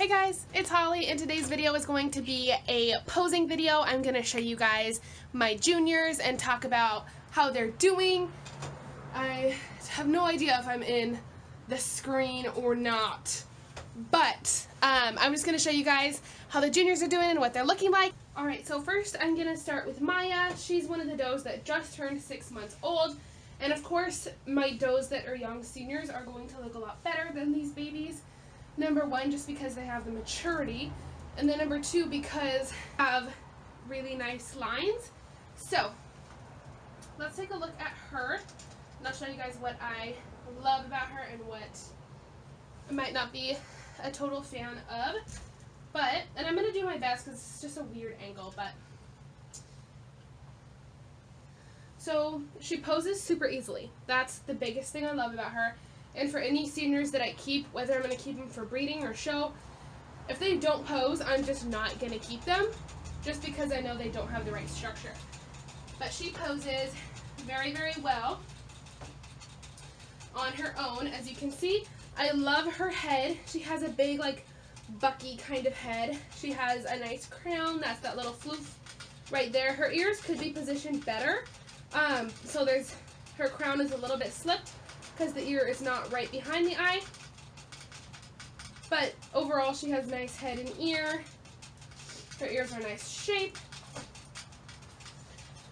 Hey guys, it's Holly, and today's video is going to be a posing video. I'm going to show you guys my juniors and talk about how they're doing. I have no idea if I'm in the screen or not, but I'm just going to show you guys how the juniors are doing and what they're looking like. Alright, so first I'm going to start with Maya. She's one of the does that just turned 6 months old, and of course my does that are young seniors are going to look a lot better than these babies. Number one, just because they have the maturity, and then number two, because they have really nice lines. So let's take a look at her, and I'll show you guys what I love about her and what I might not be a total fan of. And I'm going to do my best because it's just a weird angle, but. So she poses super easily. That's the biggest thing I love about her. And for any seniors that I keep, whether I'm going to keep them for breeding or show, if they don't pose, I'm just not going to keep them, just because I know they don't have the right structure. But she poses very, very well on her own, as you can see. I love her head. She has a big, like, Bucky kind of head. She has a nice crown. That's that little floof right there. Her ears could be positioned better. So her crown is a little bit slipped, because the ear is not right behind the eye. But overall, she has nice head and ear. Her ears are nice shape.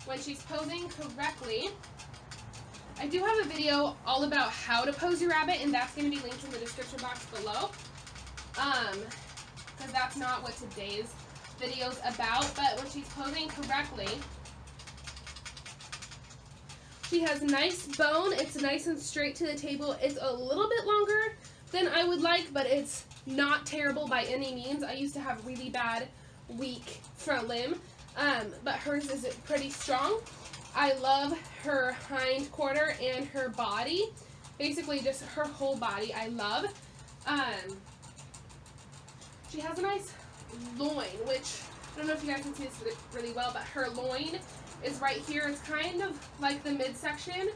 When she's posing correctly, I do have a video all about how to pose your rabbit, and that's going to be linked in the description box below. Because that's not what today's video is about. But when she's posing correctly, she has nice bone. It's nice and straight to the table. It's a little bit longer than I would like, but it's not terrible by any means. I used to have really bad, weak front limb, but hers is pretty strong. I love her hind quarter and her body. Basically, just her whole body I love. She has a nice loin, which I don't know if you guys can see this really well, but her loin is right here. It's kind of like the midsection,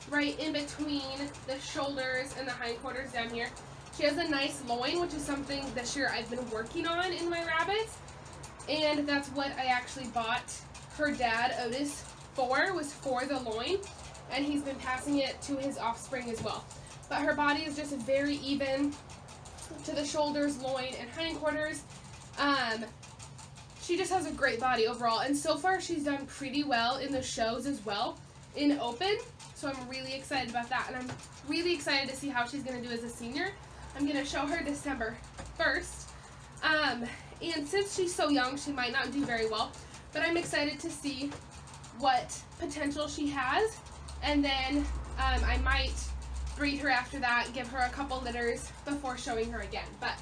right in between the shoulders and the hindquarters down here. She has a nice loin, which is something this year I've been working on in my rabbits, and that's what I actually bought her dad, Otis, was for the loin, and he's been passing it to his offspring as well. But her body is just very even to the shoulders, loin, and hindquarters. She just has a great body overall, and so far she's done pretty well in the shows as well, in open, so I'm really excited about that, and I'm really excited to see how she's going to do as a senior. I'm going to show her December 1st, and since she's so young, she might not do very well, but I'm excited to see what potential she has, and then I might breed her after that, give her a couple litters before showing her again. But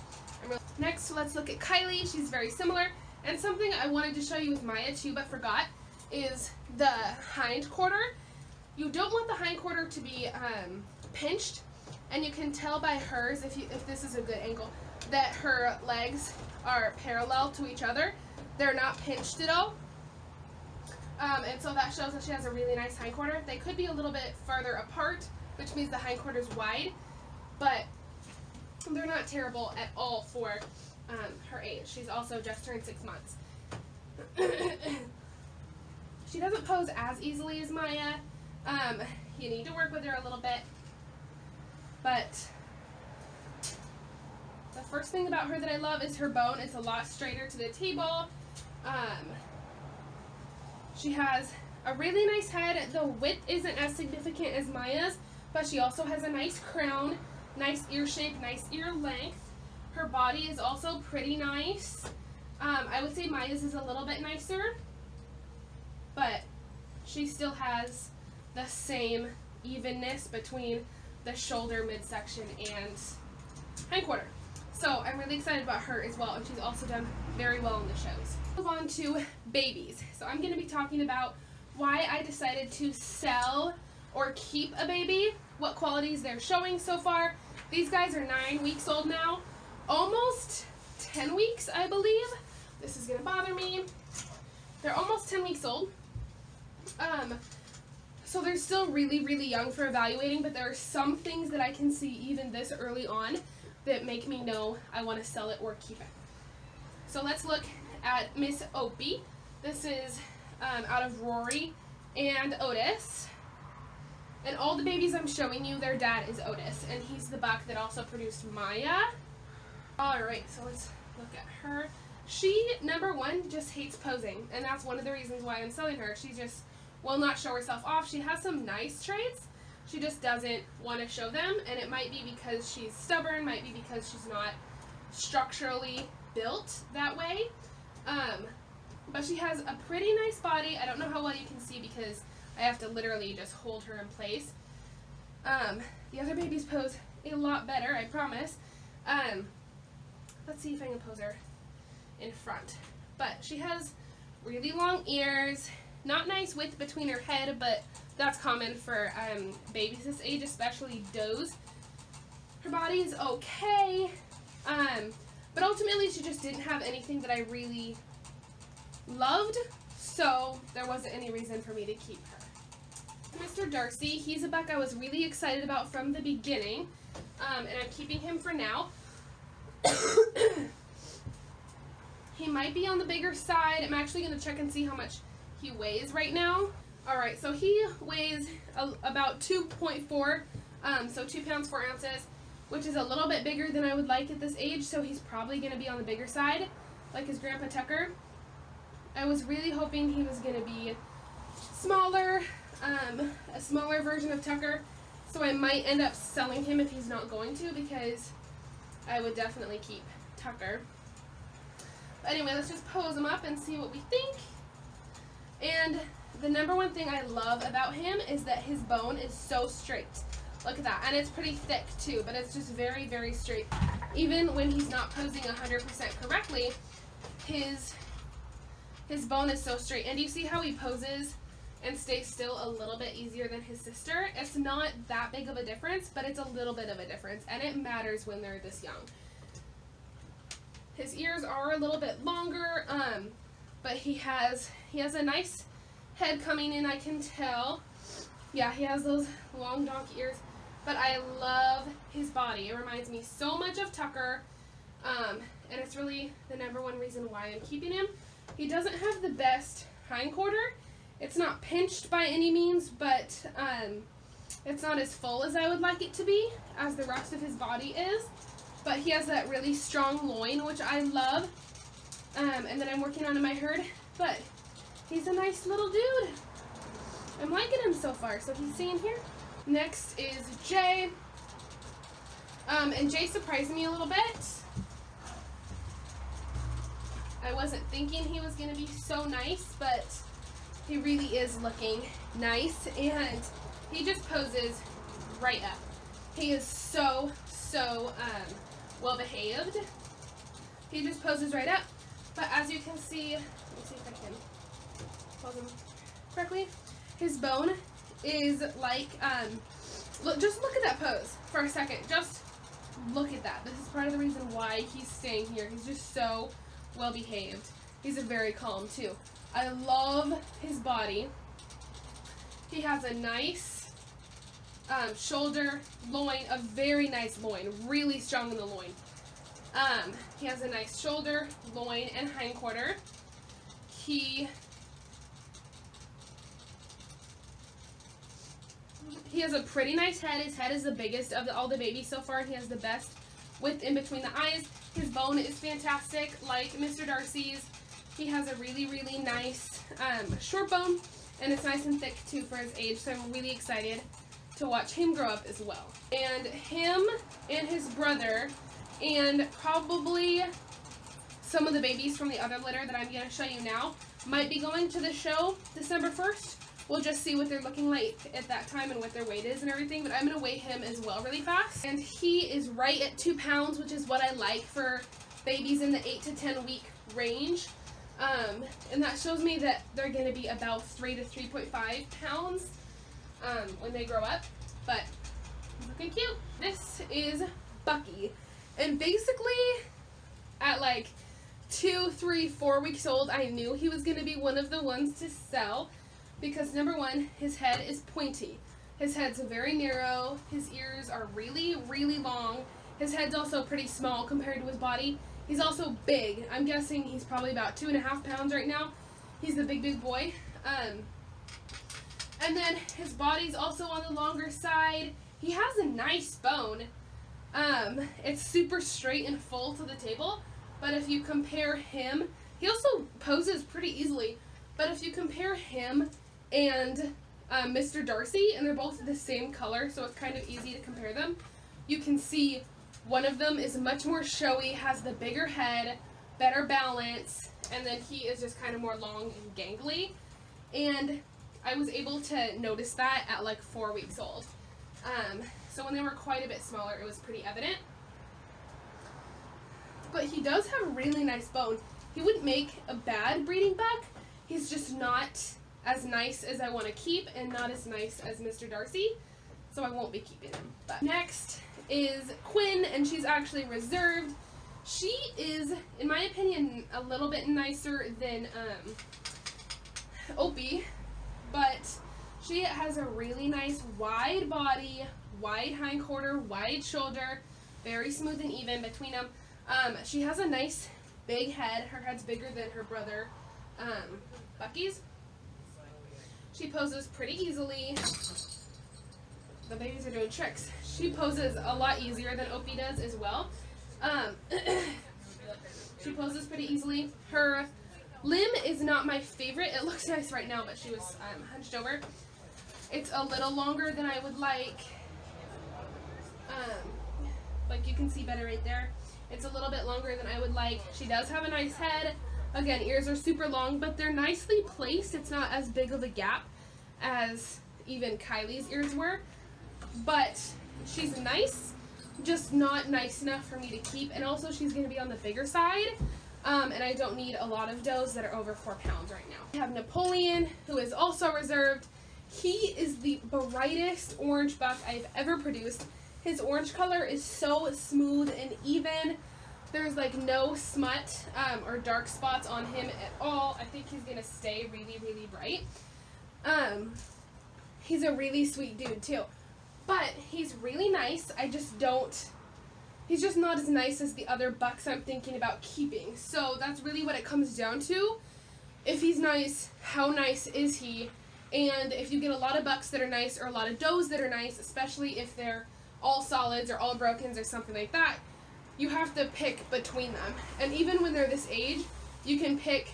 next, let's look at Kylie. She's very similar. And something I wanted to show you with Maya too, but forgot, is the hind quarter. You don't want the hind quarter to be pinched, and you can tell by hers, if this is a good angle, that her legs are parallel to each other. They're not pinched at all. And so that shows that she has a really nice hind quarter. They could be a little bit farther apart, which means the hind quarter is wide, but they're not terrible at all for her age. She's also just turned 6 months. She doesn't pose as easily as Maya. You need to work with her a little bit. But the first thing about her that I love is her bone. It's a lot straighter to the table. She has a really nice head. The width isn't as significant as Maya's, but she also has a nice crown, nice ear shape, nice ear length. Her body is also pretty nice. I would say Maya's is a little bit nicer, but she still has the same evenness between the shoulder, midsection, and hindquarter. So I'm really excited about her as well, and she's also done very well in the shows. Move on to babies. So I'm going to be talking about why I decided to sell or keep a baby, what qualities they're showing so far. These guys are 9 weeks old now. Almost 10 weeks, I believe. This is going to bother me. They're almost 10 weeks old. So they're still really, really young for evaluating, but there are some things that I can see even this early on that make me know I want to sell it or keep it. So let's look at Miss Opie. This is out of Rory and Otis. And all the babies I'm showing you, their dad is Otis, and he's the buck that also produced Maya. Alright, so let's look at her. She, number one, just hates posing, and that's one of the reasons why I'm selling her. She just will not show herself off. She has some nice traits. She just doesn't want to show them, and it might be because she's stubborn, might be because she's not structurally built that way. But she has a pretty nice body. I don't know how well you can see because I have to literally just hold her in place. The other babies pose a lot better, I promise. Let's see if I can pose her in front. But she has really long ears, not nice width between her head, but that's common for babies this age, especially does. Her body is okay, but ultimately she just didn't have anything that I really loved, so there wasn't any reason for me to keep her. Mr. Darcy, he's a buck I was really excited about from the beginning, and I'm keeping him for now. He might be on the bigger side. I'm actually going to check and see how much he weighs right now. Alright, so he weighs about 2.4, so 2 pounds 4 ounces, which is a little bit bigger than I would like at this age, so he's probably going to be on the bigger side, like his grandpa Tucker. I was really hoping he was going to be smaller, a smaller version of Tucker, so I might end up selling him if he's not going to, because I would definitely keep Tucker. But anyway, let's just pose him up and see what we think. And the number one thing I love about him is that his bone is so straight. Look at that. And it's pretty thick too, but it's just very, very straight. Even when he's not posing 100% correctly, his bone is so straight. And do you see how he poses and stays still a little bit easier than his sister? It's not that big of a difference, but it's a little bit of a difference, and it matters when they're this young. His ears are a little bit longer, but he has a nice head coming in, I can tell. Yeah, he has those long donkey ears, but I love his body. It reminds me so much of Tucker, and it's really the number one reason why I'm keeping him. He doesn't have the best hindquarter. It's not pinched by any means, but it's not as full as I would like it to be, as the rest of his body is. But he has that really strong loin, which I love, and that I'm working on in my herd. But he's a nice little dude. I'm liking him so far, so he's staying here. Next is Jay, and Jay surprised me a little bit. I wasn't thinking he was going to be so nice, but he really is looking nice, and he just poses right up. He is so well behaved. He just poses right up, but as you can see, let me see if I can pose him correctly. His bone is like, just look at that pose for a second. Just look at that. This is part of the reason why he's staying here. He's just so well behaved. He's a very calm too. I love his body. He has a nice shoulder, loin, a very nice loin, really strong in the loin. He has a nice shoulder, loin, and hindquarter. He has a pretty nice head. His head is the biggest of all the babies so far, and he has the best width in between the eyes. His bone is fantastic, like Mr. Darcy's. He has a really, really nice short bone, and it's nice and thick too for his age, so I'm really excited to watch him grow up as well. And him and his brother, and probably some of the babies from the other litter that I'm going to show you now, might be going to the show December 1st. We'll just see what they're looking like at that time and what their weight is and everything, but I'm going to weigh him as well really fast. And he is right at 2 pounds, which is what I like for babies in the 8 to 10 week range. And that shows me that they're going to be about 3 to 3.5 pounds when they grow up, but looking cute. This is Bucky, and basically at like 2, 3, 4 weeks old, I knew he was going to be one of the ones to sell, because number one, his head is pointy. His head's very narrow, his ears are really, really long, His head's also pretty small compared to his body. He's also big. I'm guessing he's probably about 2.5 pounds right now. He's the big boy. And then his body's also on the longer side. He has a nice bone. It's super straight and full to the table. But if you compare him, he also poses pretty easily. But if you compare him and Mr. Darcy, and they're both the same color, so it's kind of easy to compare them, you can see one of them is much more showy, has the bigger head, better balance, and then he is just kind of more long and gangly. And I was able to notice that at like 4 weeks old. So when they were quite a bit smaller, it was pretty evident. But he does have a really nice bone. He wouldn't make a bad breeding buck. He's just not as nice as I want to keep and not as nice as Mr. Darcy. So I won't be keeping him. But next is Quinn, and she's actually reserved. She is, in my opinion, a little bit nicer than Opie, but she has a really nice wide body, wide hindquarter, wide shoulder, very smooth and even between them. She has a nice big head. Her head's bigger than her brother Bucky's. She poses pretty easily. The babies are doing tricks. She poses a lot easier than Opie does as well. She poses pretty easily. Her limb is not my favorite. It looks nice right now, but she was hunched over. It's a little longer than I would like. Like you can see better right there. It's a little bit longer than I would like. She does have a nice head. Again, ears are super long, but they're nicely placed. It's not as big of a gap as even Kylie's ears were. But she's nice, just not nice enough for me to keep. And also she's going to be on the bigger side. And I don't need a lot of does that are over 4 pounds right now. I have Napoleon, who is also reserved. He is the brightest orange buck I've ever produced. His orange color is so smooth and even. There's like no smut or dark spots on him at all. I think he's gonna stay really bright. He's a really sweet dude too. But he's really nice. He's just not as nice as the other bucks I'm thinking about keeping. So that's really what it comes down to. If he's nice, how nice is he? And if you get a lot of bucks that are nice or a lot of does that are nice, especially if they're all solids or all brokens or something like that, you have to pick between them. And even when they're this age, you can pick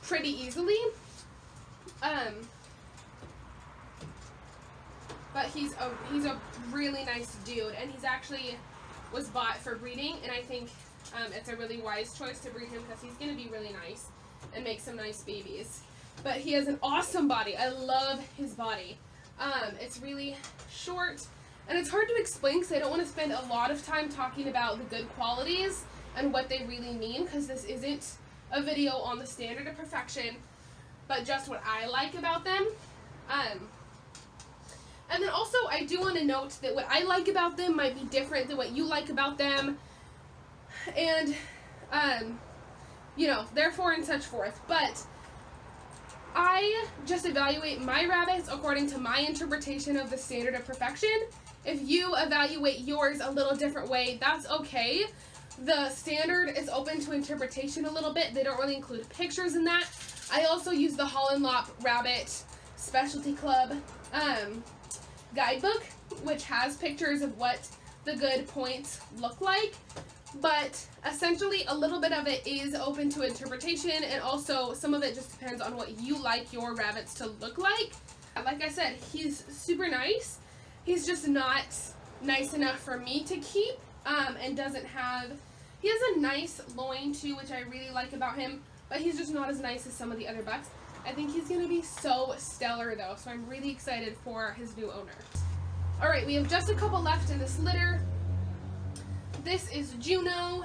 pretty easily. But he's a really nice dude, and he's actually was bought for breeding, and I think it's a really wise choice to breed him because he's going to be really nice and make some nice babies. But he has an awesome body. I love his body. It's really short, and it's hard to explain because I don't want to spend a lot of time talking about the good qualities and what they really mean, because this isn't a video on the standard of perfection, but just what I like about them. And then also, I do want to note that what I like about them might be different than what you like about them. And, you know, therefore and such forth. But I just evaluate my rabbits according to my interpretation of the standard of perfection. If you evaluate yours a little different way, that's okay. The standard is open to interpretation a little bit. They don't really include pictures in that. I also use the Holland Lops Rabbit Specialty Club guidebook, which has pictures of what the good points look like, but essentially a little bit of it is open to interpretation, and also some of it just depends on what you like your rabbits to look like. Like I said, he's super nice. He's just not nice enough for me to keep, and he has a nice loin too, which I really like about him, but he's just not as nice as some of the other bucks. I think he's going to be so stellar though, so I'm really excited for his new owner. Alright, we have just a couple left in this litter. This is Juno,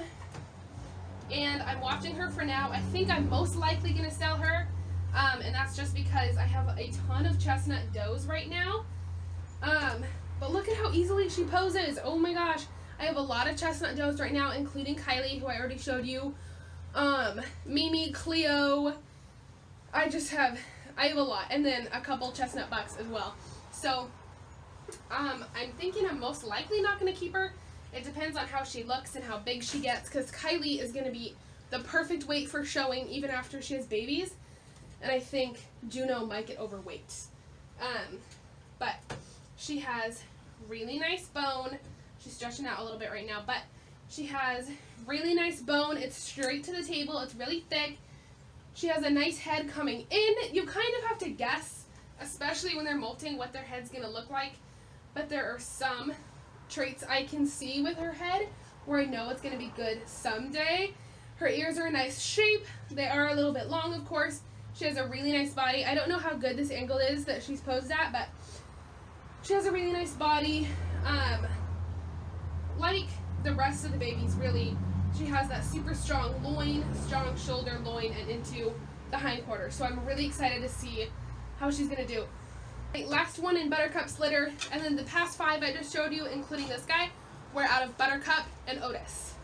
and I'm watching her for now. I think I'm most likely going to sell her, and that's just because I have a ton of chestnut does right now. But look at how easily she poses. Oh my gosh. I have a lot of chestnut does right now, including Kylie, who I already showed you. Mimi, Cleo. I have a lot, and then a couple chestnut bucks as well. So, I'm thinking I'm most likely not going to keep her. It depends on how she looks and how big she gets, because Kylie is going to be the perfect weight for showing even after she has babies. And I think Juno might get overweight. But she has really nice bone. She's stretching out a little bit right now, but she has really nice bone. It's straight to the table. It's really thick. She has a nice head coming in. You kind of have to guess, especially when they're molting, what their head's going to look like. But there are some traits I can see with her head where I know it's going to be good someday. Her ears are a nice shape. They are a little bit long, of course. She has a really nice body. I don't know how good this angle is that she's posed at, but she has a really nice body. Like the rest of the babies, really, she has that super strong loin, strong shoulder, loin, and into the hindquarters. So I'm really excited to see how she's going to do. Right, last one in Buttercup's litter, and then the past 5 I just showed you, including this guy, were out of Buttercup and Otis.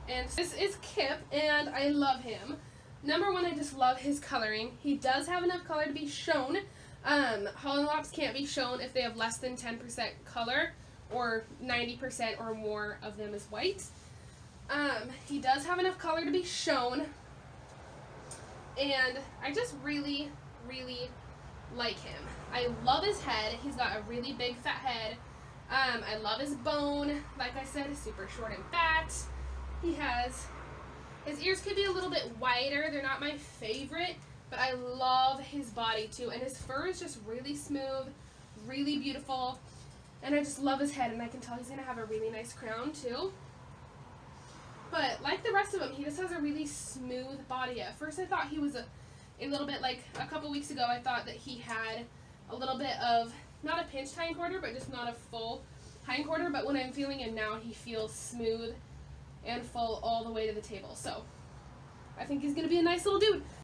And this is Kip, and I love him. Number 1, I just love his coloring. He does have enough color to be shown. Holland Lops can't be shown if they have less than 10% color, or 90% or more of them is white. He does have enough color to be shown, and I just really, really like him. I love his head. He's got a really big fat head. I love his bone. Like I said, he's super short and fat. His ears could be a little bit wider. They're not my favorite, but I love his body too. And his fur is just really smooth, really beautiful. And I just love his head, and I can tell he's going to have a really nice crown too. But like the rest of him, he just has a really smooth body. At first I thought he was a little bit, like a couple weeks ago, I thought that he had a little bit of, not a pinched hindquarter, but just not a full hindquarter. But when I'm feeling him now, he feels smooth and full all the way to the table. So I think he's going to be a nice little dude.